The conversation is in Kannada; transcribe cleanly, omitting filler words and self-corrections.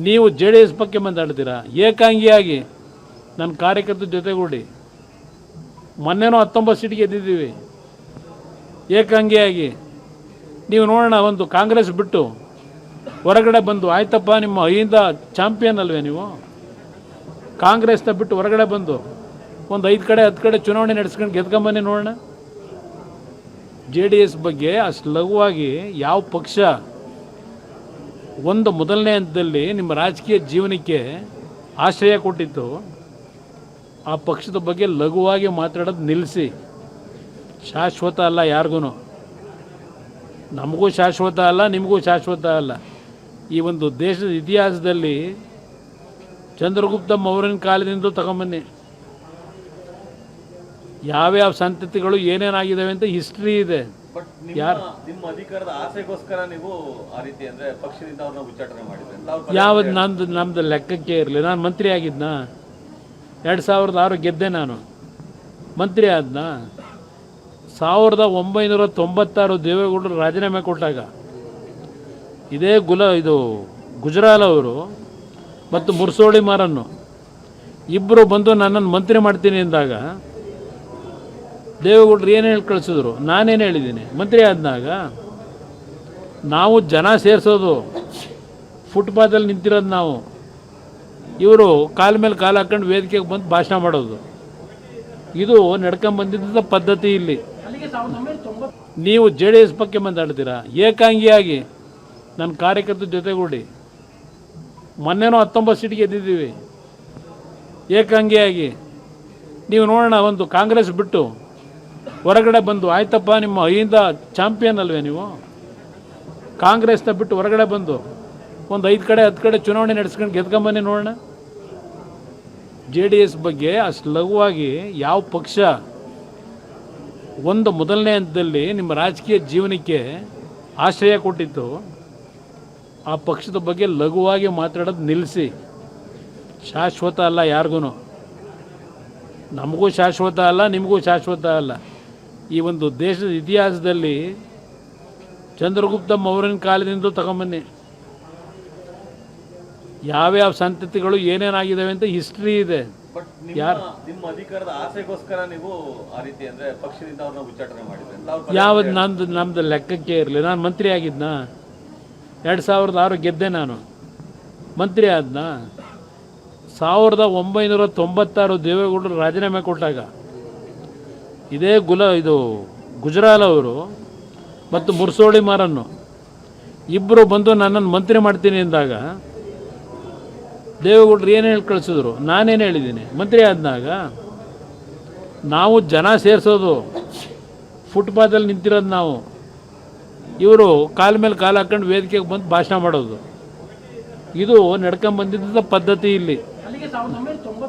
ನೀವು JDS ಬಗ್ಗೆ ಮಾತಾಡ್ತೀರಾ ಏಕಾಂಗಿಯಾಗಿ ನನ್ನ ಕಾರ್ಯಕರ್ತರ ಜೊತೆಗೂಡಿ ಮೊನ್ನೆನೂ 19 ಸೀಟ್ ಗೆದ್ದಿದ್ದೀವಿ ಏಕಾಂಗಿಯಾಗಿ. ನೀವು ನೋಡೋಣ, ಒಂದು ಕಾಂಗ್ರೆಸ್ ಬಿಟ್ಟು ಹೊರಗಡೆ ಬಂದು ಆಯ್ತಪ್ಪ ನಿಮ್ಮ ಐಯಿಂದ ಚಾಂಪಿಯನ್ ಅಲ್ವೇ ನೀವು? ಕಾಂಗ್ರೆಸ್ನ ಬಿಟ್ಟು ಹೊರಗಡೆ ಬಂದು ಒಂದು 5 ಕಡೆ 10 ಕಡೆ ಚುನಾವಣೆ ನಡೆಸ್ಕೊಂಡು ಗೆದ್ಕೊಂಬನ್ನಿ ನೋಡೋಣ. JDS ಬಗ್ಗೆ ಅಷ್ಟು ಲಘುವಾಗಿ ಯಾವ ಪಕ್ಷ ಒಂದು ಮೊದಲನೇ ಹಂತದಲ್ಲಿ ನಿಮ್ಮ ರಾಜಕೀಯ ಜೀವನಕ್ಕೆ ಆಶ್ರಯ ಕೊಟ್ಟಿತ್ತು, ಆ ಪಕ್ಷದ ಬಗ್ಗೆ ಲಘುವಾಗಿ ಮಾತಾಡೋದು ನಿಲ್ಲಿಸಿ. ಶಾಶ್ವತ ಅಲ್ಲ ಯಾರಿಗೂ, ನಮಗೂ ಶಾಶ್ವತ ಅಲ್ಲ, ನಿಮಗೂ ಶಾಶ್ವತ ಅಲ್ಲ. ಈ ಒಂದು ದೇಶದ ಇತಿಹಾಸದಲ್ಲಿ ಚಂದ್ರಗುಪ್ತ ಮೌರ್ಯನ ಕಾಲದಿಂದ ತಗೊಂಬನ್ನಿ, ಯಾವ್ಯಾವ ಸಂತತಿಗಳು ಏನೇನಾಗಿದ್ದಾವೆ ಅಂತ ಹಿಸ್ಟ್ರಿ ಇದೆ. ಯಾರು ನಿಮ್ಮ ಅಧಿಕಾರದ ಆಸೆಗೋಸ್ಕರ ನೀವು ಆ ರೀತಿ ಅಂದ್ರೆ ಪಕ್ಷದಿಂದ ಅವ್ರನ್ನ ಉಚ್ಚಾಟನೆ ಮಾಡಿದ್ರೆ ಯಾವ್ದು ನಮ್ದು ಲೆಕ್ಕಕ್ಕೆ ಇರಲಿ. ನಾನು ಮಂತ್ರಿ ಆಗಿದ್ನ 2006 ಗೆದ್ದೆ, ನಾನು ಮಂತ್ರಿ ಆದ್ನ. 1996 ದೇವೇಗೌಡರು ರಾಜೀನಾಮೆ ಕೊಟ್ಟಾಗ ಇದೇ ಗುಜರಾಲ್ ಅವರು ಮತ್ತು ಮುರ್ಸೋಳಿ ಮಾರನ್ನು ಇಬ್ಬರು ಬಂದು ನನ್ನನ್ನು ಮಂತ್ರಿ ಮಾಡ್ತೀನಿ ಅಂದಾಗ ದೇವೇಗೌಡರು ಏನು ಹೇಳಿ ಕಳಿಸಿದ್ರು, ನಾನೇನು ಹೇಳಿದ್ದೀನಿ ಮಂತ್ರಿ ಆದನಾಗ. ನಾವು ಜನ ಸೇರಿಸೋದು, ಫುಟ್ಪಾತಲ್ಲಿ ನಿಂತಿರೋದು ನಾವು, ಇವರು ಕಾಲ ಮೇಲೆ ಕಾಲು ಹಾಕೊಂಡು ವೇದಿಕೆಗೆ ಬಂದು ಭಾಷಣ ಮಾಡೋದು, ಇದು ನಡ್ಕೊಂಬಂದಿದ್ದ ಪದ್ಧತಿ ಇಲ್ಲಿ. ನೀವು JDS ಬಗ್ಗೆ ಮಾತಾಡ್ತೀರಾ ಏಕಾಂಗಿಯಾಗಿ ನನ್ನ ಕಾರ್ಯಕರ್ತರ ಜೊತೆಗೂಡಿ ಮೊನ್ನೆನೂ 19 ಸೀಟ್ ಗೆದ್ದಿದ್ದೀವಿ ಏಕಾಂಗಿಯಾಗಿ. ನೀವು ನೋಡೋಣ, ಒಂದು ಕಾಂಗ್ರೆಸ್ ಬಿಟ್ಟು ಹೊರಗಡೆ ಬಂದು ಆಯ್ತಪ್ಪ ನಿಮ್ಮ ಐಯಿಂದ ಚಾಂಪಿಯನ್ ಅಲ್ವೇ ನೀವು? ಕಾಂಗ್ರೆಸ್ನ ಬಿಟ್ಟು ಹೊರಗಡೆ ಬಂದು ಒಂದು 5 ಕಡೆ 10 ಕಡೆ ಚುನಾವಣೆ ನಡೆಸ್ಕೊಂಡು ಗೆದ್ಕೊಂಬನ್ನಿ ನೋಡೋಣ. JDS ಬಗ್ಗೆ ಅಷ್ಟು ಲಘುವಾಗಿ ಯಾವ ಪಕ್ಷ ಒಂದು ಮೊದಲನೇ ಹಂತದಲ್ಲಿ ನಿಮ್ಮ ರಾಜಕೀಯ ಜೀವನಕ್ಕೆ ಆಶ್ರಯ ಕೊಟ್ಟಿತ್ತು, ಆ ಪಕ್ಷದ ಬಗ್ಗೆ ಲಘುವಾಗಿ ಮಾತಾಡೋದು ನಿಲ್ಲಿಸಿ. ಶಾಶ್ವತ ಅಲ್ಲ ಯಾರಿಗೂ, ನಮಗೂ ಶಾಶ್ವತ ಅಲ್ಲ, ನಿಮಗೂ ಶಾಶ್ವತ ಅಲ್ಲ. ಈ ಒಂದು ದೇಶದ ಇತಿಹಾಸದಲ್ಲಿ ಚಂದ್ರಗುಪ್ತ ಮೌರ್ಯನ ಕಾಲದಿಂದ ತಗೊಂಬನ್ನಿ, ಯಾವ್ಯಾವ ಸಂತತಿಗಳು ಏನೇನಾಗಿದ್ದಾವೆ ಅಂತ ಹಿಸ್ಟ್ರಿ ಇದೆ. ಯಾರು ನಿಮ್ಮ ಅಧಿಕಾರದ ಆಸೆಗೋಸ್ಕರ ನೀವು ಆ ರೀತಿ ಅಂದ್ರೆ ಪಕ್ಷದಿಂದ ಅವ್ರನ್ನ ಉಚ್ಚಾಟನೆ ಮಾಡಿದ್ರೆ ಯಾವ್ದು ನಮ್ದು ಲೆಕ್ಕಕ್ಕೆ ಇರಲಿ. ನಾನು ಮಂತ್ರಿ ಆಗಿದ್ನ 2006 ಗೆದ್ದೆ, ನಾನು ಮಂತ್ರಿ ಆದ್ನ. 1996 ದೇವೇಗೌಡರು ರಾಜೀನಾಮೆ ಕೊಟ್ಟಾಗ ಇದೇ ಗುಜರಾಲ್ ಅವರು ಮತ್ತು ಮುರ್ಸೋಳಿ ಮಾರನ್ನು ಇಬ್ಬರು ಬಂದು ನನ್ನನ್ನು ಮಂತ್ರಿ ಮಾಡ್ತೀನಿ ಅಂದಾಗ ದೇವೇಗೌಡರು ಏನು ಹೇಳಿ ಕಳಿಸಿದ್ರು, ನಾನೇನು ಹೇಳಿದ್ದೀನಿ ಮಂತ್ರಿ ಆದನಾಗ. ನಾವು ಜನ ಸೇರಿಸೋದು, ಫುಟ್ಪಾತಲ್ಲಿ ನಿಂತಿರೋದು ನಾವು, ಇವರು ಕಾಲ ಮೇಲೆ ಕಾಲು ಹಾಕೊಂಡು ವೇದಿಕೆಗೆ ಬಂದು ಭಾಷಣ ಮಾಡೋದು, ಇದು ನಡ್ಕೊಂಬಂದಿದ್ದ ಪದ್ಧತಿ ಇಲ್ಲಿ.